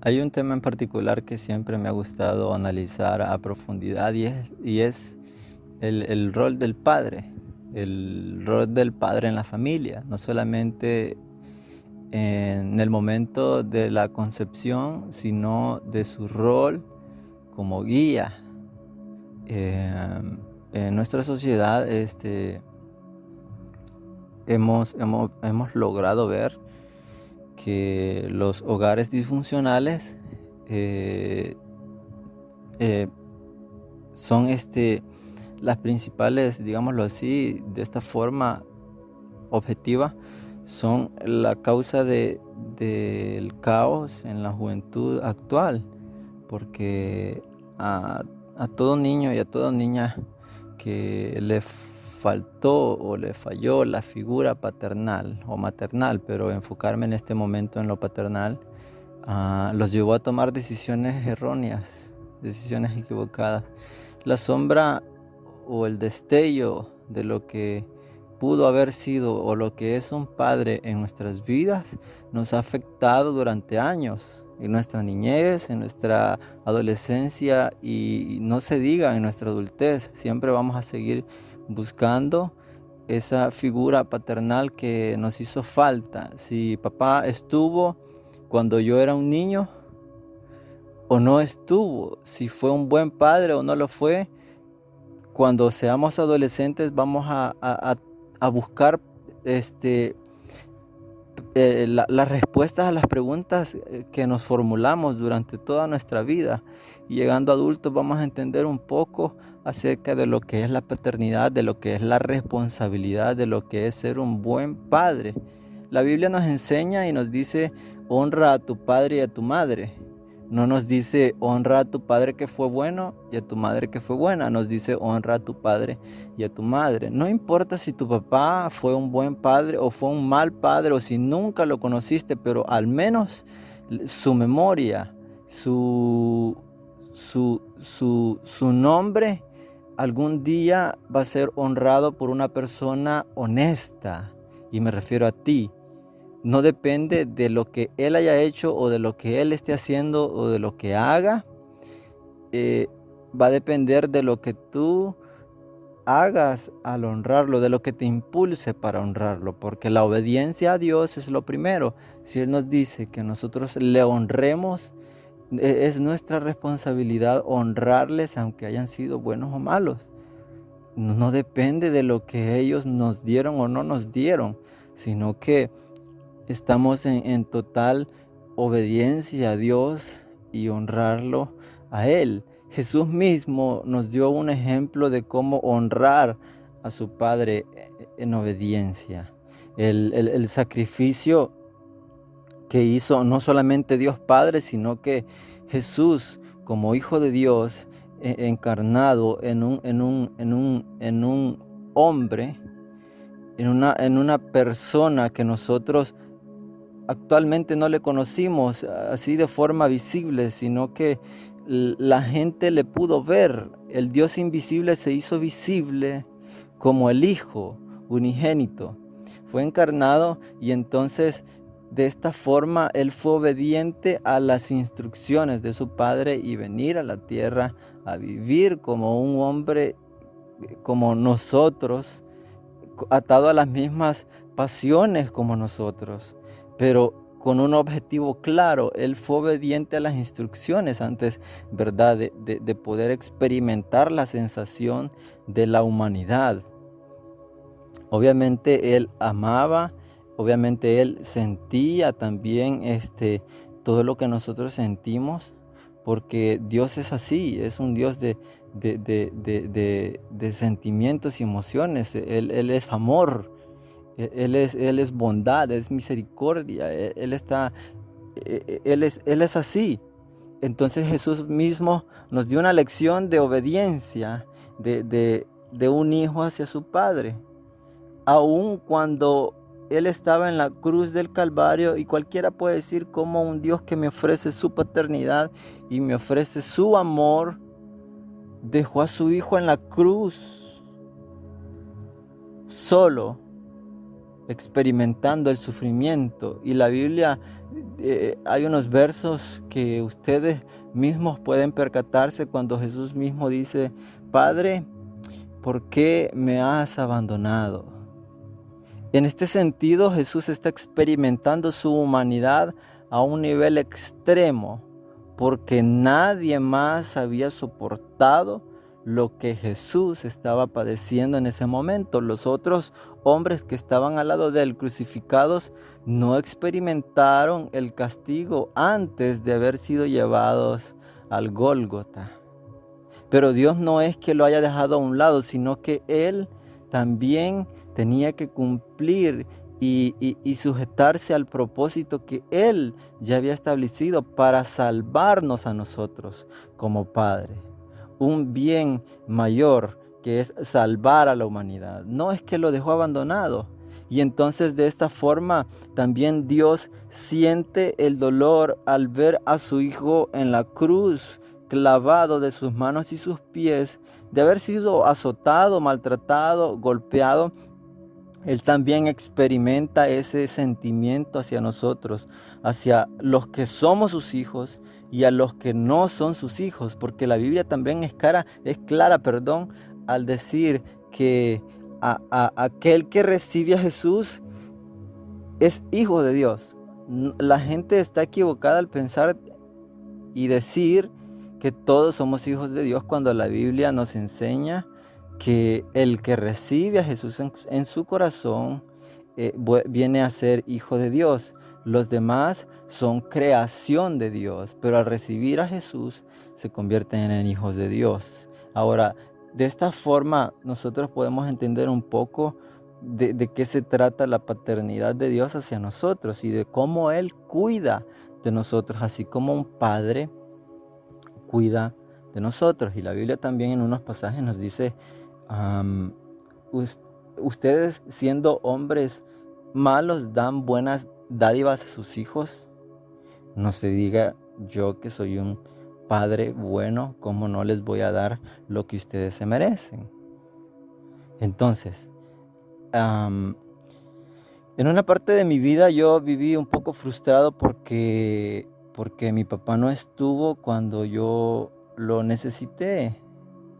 Hay un tema en particular que siempre me ha gustado analizar a profundidad y es el rol del padre, el rol del padre en la familia, no solamente en el momento de la concepción, sino de su rol como guía. En nuestra sociedad hemos logrado ver que los hogares disfuncionales eh, eh, son las principales, digámoslo así, de esta forma objetiva, son la causa del caos en la juventud actual, porque a todo niño y a toda niña que le faltó o le falló la figura paternal o maternal, pero enfocarme en este momento en lo paternal, los llevó a tomar decisiones erróneas, decisiones equivocadas. La sombra o el destello de lo que pudo haber sido o lo que es un padre en nuestras vidas nos ha afectado durante años, en nuestra niñez, en nuestra adolescencia y no se diga en nuestra adultez. Siempre vamos a seguir buscando esa figura paternal que nos hizo falta. Si papá estuvo cuando yo era un niño o no estuvo, si fue un buen padre o no lo fue, cuando seamos adolescentes vamos a buscar las respuestas a las preguntas que nos formulamos durante toda nuestra vida. Y llegando a adultos vamos a entender un poco acerca de lo que es la paternidad, de lo que es la responsabilidad, de lo que es ser un buen padre. La Biblia nos enseña y nos dice: honra a tu padre y a tu madre. No nos dice honra a tu padre que fue bueno y a tu madre que fue buena. Nos dice honra a tu padre y a tu madre. No importa si tu papá fue un buen padre o fue un mal padre, o si nunca lo conociste, pero al menos su memoria, su nombre algún día va a ser honrado por una persona honesta. Y me refiero a ti. No depende de lo que él haya hecho o de lo que él esté haciendo o de lo que haga. Va a depender de lo que tú hagas al honrarlo, de lo que te impulse para honrarlo, porque la obediencia a Dios es lo primero. Si Él nos dice que nosotros le honremos, es nuestra responsabilidad honrarles aunque hayan sido buenos o malos. No depende de lo que ellos nos dieron o no nos dieron, sino que estamos en total obediencia a Dios y honrarlo a Él. Jesús mismo nos dio un ejemplo de cómo honrar a su Padre en obediencia. El sacrificio que hizo no solamente Dios Padre, sino que Jesús, como Hijo de Dios, encarnado en un hombre, en una persona que nosotros actualmente no le conocimos así de forma visible, sino que la gente le pudo ver. El Dios invisible se hizo visible como el Hijo unigénito. Fue encarnado y entonces de esta forma Él fue obediente a las instrucciones de su Padre y venir a la tierra a vivir como un hombre como nosotros, atado a las mismas pasiones como nosotros, pero con un objetivo claro. Él fue obediente a las instrucciones antes, ¿verdad?, de poder experimentar la sensación de la humanidad. Obviamente Él amaba, obviamente Él sentía también todo lo que nosotros sentimos, porque Dios es así, es un Dios de sentimientos y emociones. Él es amor, Él es bondad, es misericordia. Él es así. Entonces Jesús mismo nos dio una lección de obediencia de un hijo hacia su Padre. Aun cuando Él estaba en la cruz del Calvario, y cualquiera puede decir cómo un Dios que me ofrece su paternidad y me ofrece su amor, dejó a su Hijo en la cruz solo experimentando el sufrimiento. Y la Biblia, hay unos versos que ustedes mismos pueden percatarse cuando Jesús mismo dice: Padre, ¿por qué me has abandonado? En este sentido, Jesús está experimentando su humanidad a un nivel extremo, porque nadie más había soportado lo que Jesús estaba padeciendo en ese momento. Los otros hombres que estaban al lado de él crucificados no experimentaron el castigo antes de haber sido llevados al Gólgota. Pero Dios no es que lo haya dejado a un lado, sino que Él también tenía que cumplir y sujetarse al propósito que Él ya había establecido para salvarnos a nosotros como Padre. Un bien mayor que es salvar a la humanidad. No es que lo dejó abandonado. Y entonces de esta forma también Dios siente el dolor al ver a su Hijo en la cruz, clavado de sus manos y sus pies, de haber sido azotado, maltratado, golpeado. Él también experimenta ese sentimiento hacia nosotros, hacia los que somos sus hijos y a los que no son sus hijos, porque la Biblia también es clara, al decir que aquel que recibe a Jesús es hijo de Dios. La gente está equivocada al pensar y decir que todos somos hijos de Dios, cuando la Biblia nos enseña que el que recibe a Jesús en su corazón viene a ser hijo de Dios. Los demás son creación de Dios, pero al recibir a Jesús se convierten en hijos de Dios. Ahora, de esta forma nosotros podemos entender un poco de qué se trata la paternidad de Dios hacia nosotros y de cómo Él cuida de nosotros, así como un padre cuida de nosotros. Y la Biblia también en unos pasajes nos dice: ustedes, siendo hombres malos, dan buenas dádivas a sus hijos. No se diga yo, que soy un padre bueno, ¿cómo no les voy a dar lo que ustedes se merecen? Entonces, en una parte de mi vida yo viví un poco frustrado porque mi papá no estuvo cuando yo lo necesité.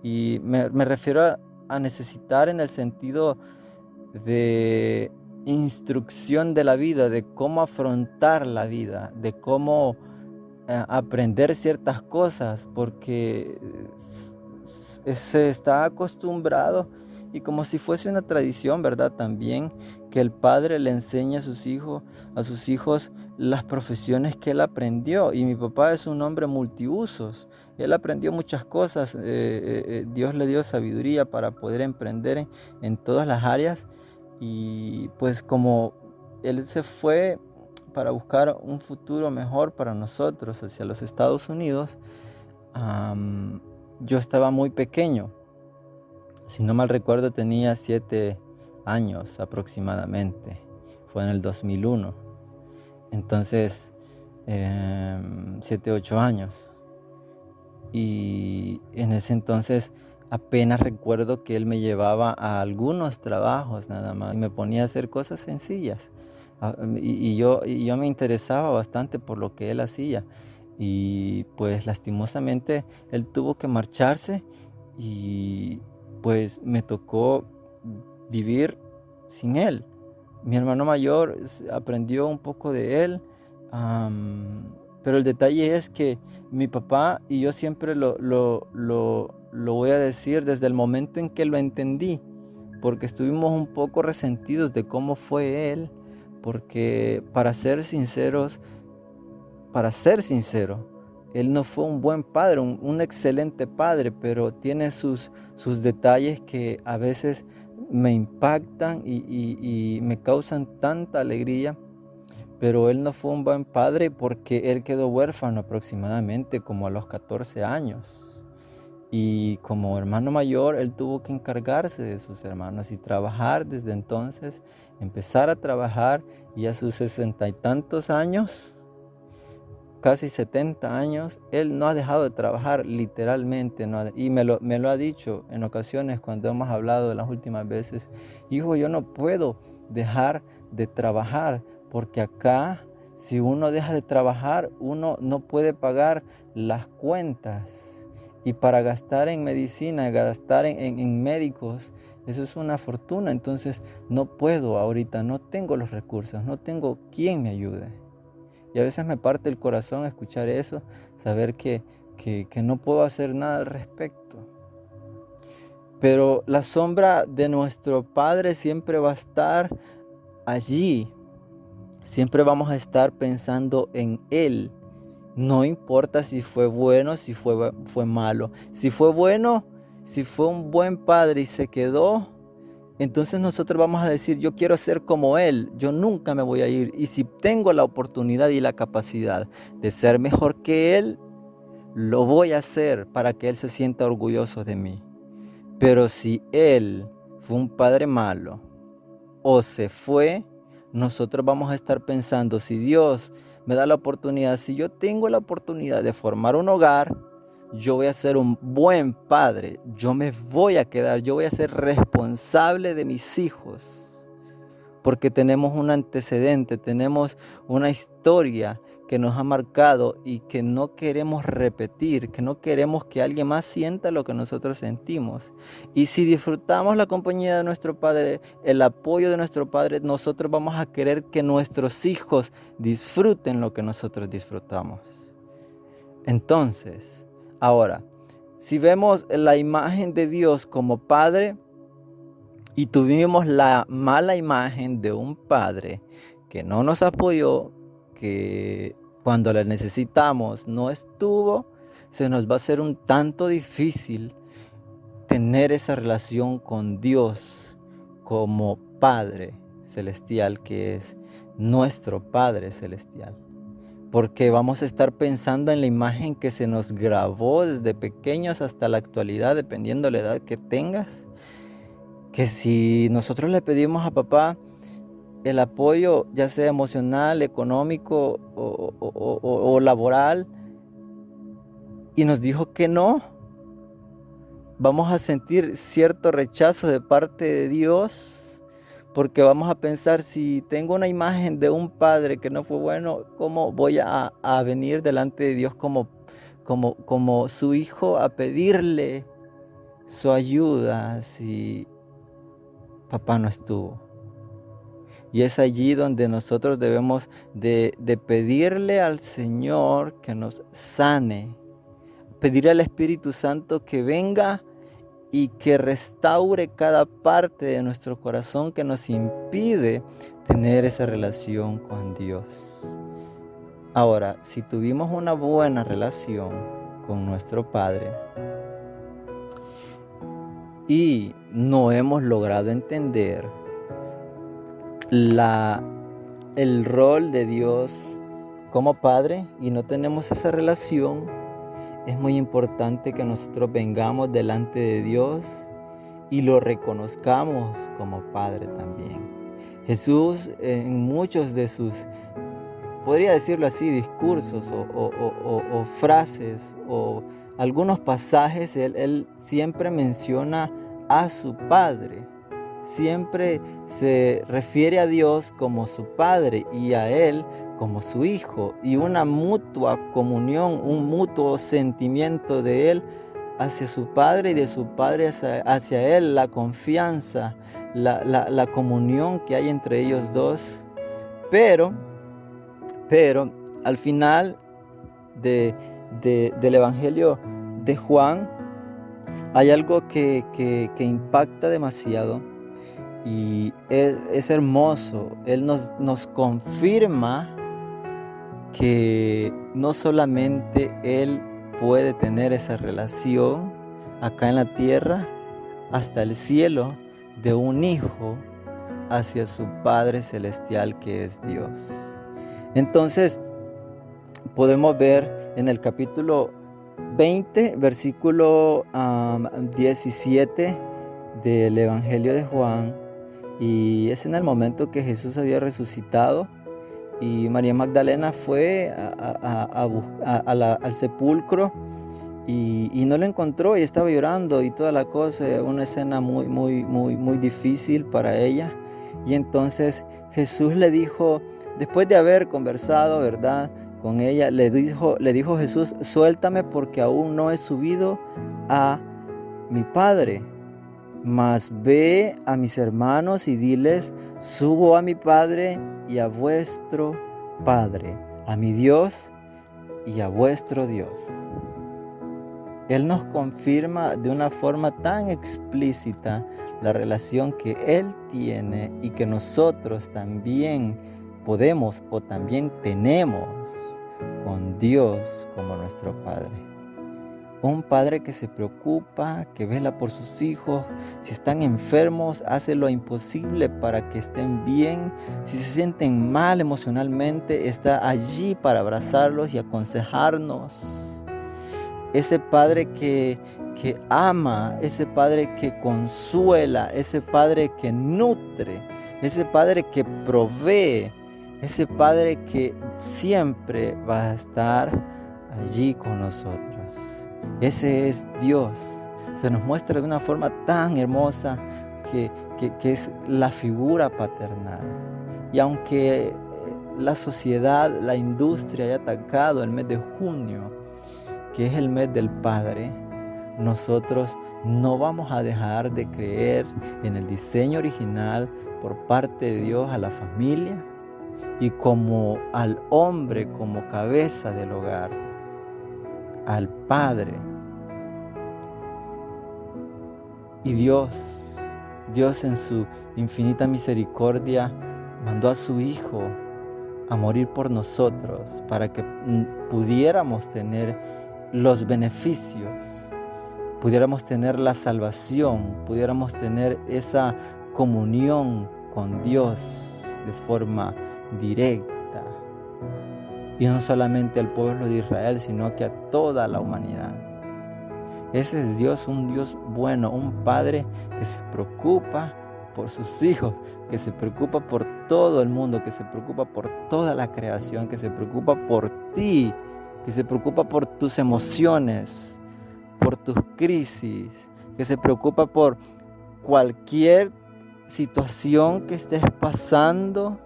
Y me refiero a necesitar en el sentido de instrucción de la vida, de cómo afrontar la vida, de cómo aprender ciertas cosas, porque se está acostumbrado, y como si fuese una tradición, ¿verdad? También que el padre le enseña a sus hijos las profesiones que él aprendió. Y mi papá es un hombre multiusos. Él aprendió muchas cosas. Dios le dio sabiduría para poder emprender en todas las áreas. Y pues como él se fue para buscar un futuro mejor para nosotros hacia los Estados Unidos, yo estaba muy pequeño. Si no mal recuerdo, tenía 7 años aproximadamente. Fue en el 2001. Entonces, 7, 8 años. Y en ese entonces apenas recuerdo que él me llevaba a algunos trabajos nada más. Y me ponía a hacer cosas sencillas. Y yo me interesaba bastante por lo que él hacía. Y pues lastimosamente él tuvo que marcharse, y pues me tocó vivir sin él. Mi hermano mayor aprendió un poco de él, pero el detalle es que mi papá, y yo siempre lo voy a decir desde el momento en que lo entendí, porque estuvimos un poco resentidos de cómo fue él, porque para ser sincero, él no fue un buen padre, un excelente padre, pero tiene sus detalles que a veces me impactan y me causan tanta alegría. Pero él no fue un buen padre porque él quedó huérfano aproximadamente como a los 14 años. Y como hermano mayor, él tuvo que encargarse de sus hermanos y trabajar desde entonces, empezar a trabajar, y a sus 60 y tantos años, casi 70 años, él no ha dejado de trabajar, literalmente. Y me lo ha dicho en ocasiones cuando hemos hablado de las últimas veces: hijo, yo no puedo dejar de trabajar, porque acá si uno deja de trabajar, uno no puede pagar las cuentas. Y para gastar en medicina, gastar en médicos, eso es una fortuna. Entonces no puedo ahorita, no tengo los recursos, no tengo quien me ayude. Y a veces me parte el corazón escuchar eso, saber que no puedo hacer nada al respecto. Pero la sombra de nuestro Padre siempre va a estar allí. Siempre vamos a estar pensando en Él. No importa si fue bueno, si fue malo. Si fue bueno, si fue un buen padre y se quedó, entonces nosotros vamos a decir, yo quiero ser como Él, yo nunca me voy a ir. Y si tengo la oportunidad y la capacidad de ser mejor que Él, lo voy a hacer para que Él se sienta orgulloso de mí. Pero si Él fue un padre malo o se fue, nosotros vamos a estar pensando, si Dios me da la oportunidad, si yo tengo la oportunidad de formar un hogar, yo voy a ser un buen padre, yo me voy a quedar, yo voy a ser responsable de mis hijos. Porque tenemos un antecedente, tenemos una historia que nos ha marcado y que no queremos repetir, que no queremos que alguien más sienta lo que nosotros sentimos. Y si disfrutamos la compañía de nuestro Padre, el apoyo de nuestro Padre, nosotros vamos a querer que nuestros hijos disfruten lo que nosotros disfrutamos. Entonces, ahora, si vemos la imagen de Dios como Padre, y tuvimos la mala imagen de un padre que no nos apoyó, que cuando le necesitamos no estuvo, se nos va a hacer un tanto difícil tener esa relación con Dios como Padre Celestial, que es nuestro Padre Celestial. Porque vamos a estar pensando en la imagen que se nos grabó desde pequeños hasta la actualidad, dependiendo de la edad que tengas. Que si nosotros le pedimos a papá el apoyo, ya sea emocional, económico o laboral, y nos dijo que no, vamos a sentir cierto rechazo de parte de Dios, porque vamos a pensar, si tengo una imagen de un padre que no fue bueno, ¿cómo voy a venir delante de Dios como su hijo a pedirle su ayuda si papá no estuvo? Y es allí donde nosotros debemos de pedirle al Señor que nos sane, pedirle al Espíritu Santo que venga y que restaure cada parte de nuestro corazón que nos impide tener esa relación con Dios. Ahora, si tuvimos una buena relación con nuestro Padre y no hemos logrado entender el rol de Dios como Padre y no tenemos esa relación, es muy importante que nosotros vengamos delante de Dios y lo reconozcamos como Padre también. Jesús, en muchos de sus, podría decirlo así, discursos o frases o algunos pasajes, él siempre menciona a su Padre. Siempre se refiere a Dios como su Padre y a Él como su Hijo, y una mutua comunión, un mutuo sentimiento de Él hacia su Padre y de su Padre hacia Él, la confianza, la comunión que hay entre ellos dos. Pero al final del Evangelio de Juan hay algo que impacta demasiado. Y es hermoso. Él nos confirma que no solamente Él puede tener esa relación acá en la tierra, hasta el cielo, de un hijo hacia su Padre Celestial que es Dios. Entonces, podemos ver en el capítulo 20, versículo 17 del Evangelio de Juan. Y es en el momento que Jesús había resucitado y María Magdalena fue al sepulcro y no lo encontró y estaba llorando y toda la cosa, una escena muy difícil para ella. Y entonces Jesús le dijo, después de haber conversado, ¿verdad?, con ella, le dijo Jesús, suéltame porque aún no he subido a mi Padre. Mas ve a mis hermanos y diles, subo a mi Padre y a vuestro Padre, a mi Dios y a vuestro Dios. Él nos confirma de una forma tan explícita la relación que Él tiene y que nosotros también podemos o también tenemos con Dios como nuestro Padre. Un padre que se preocupa, que vela por sus hijos. Si están enfermos, hace lo imposible para que estén bien. Si se sienten mal emocionalmente, está allí para abrazarlos y aconsejarnos. Ese padre que ama, ese padre que consuela, ese padre que nutre, ese padre que provee, ese padre que siempre va a estar allí con nosotros. Ese es Dios. Se nos muestra de una forma tan hermosa que es la figura paternal. Y aunque la sociedad, la industria haya atacado el mes de junio, que es el mes del Padre, nosotros no vamos a dejar de creer en el diseño original por parte de Dios a la familia y como al hombre como cabeza del hogar, al Padre. Y Dios en su infinita misericordia mandó a su Hijo a morir por nosotros para que pudiéramos tener los beneficios, pudiéramos tener la salvación, pudiéramos tener esa comunión con Dios de forma directa. Y no solamente al pueblo de Israel, sino que a toda la humanidad. Ese es Dios, un Dios bueno, un Padre que se preocupa por sus hijos, que se preocupa por todo el mundo, que se preocupa por toda la creación, que se preocupa por ti, que se preocupa por tus emociones, por tus crisis, que se preocupa por cualquier situación que estés pasando,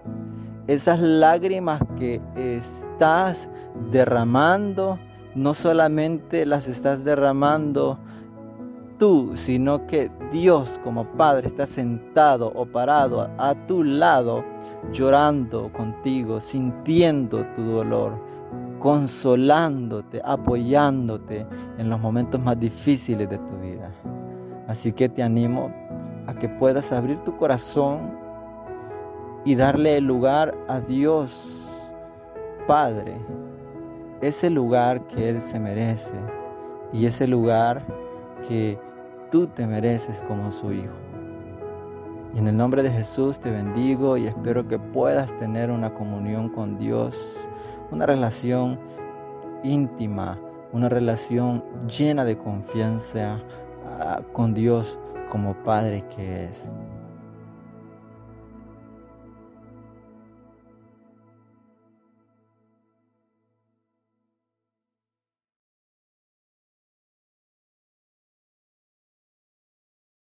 esas lágrimas que estás derramando. No solamente las estás derramando tú, sino que Dios como Padre está sentado o parado a tu lado, llorando contigo, sintiendo tu dolor, consolándote, apoyándote en los momentos más difíciles de tu vida. Así que te animo a que puedas abrir tu corazón y darle el lugar a Dios Padre, ese lugar que Él se merece y ese lugar que tú te mereces como su Hijo. Y en el nombre de Jesús te bendigo y espero que puedas tener una comunión con Dios, una relación íntima, una relación llena de confianza con Dios como Padre que es.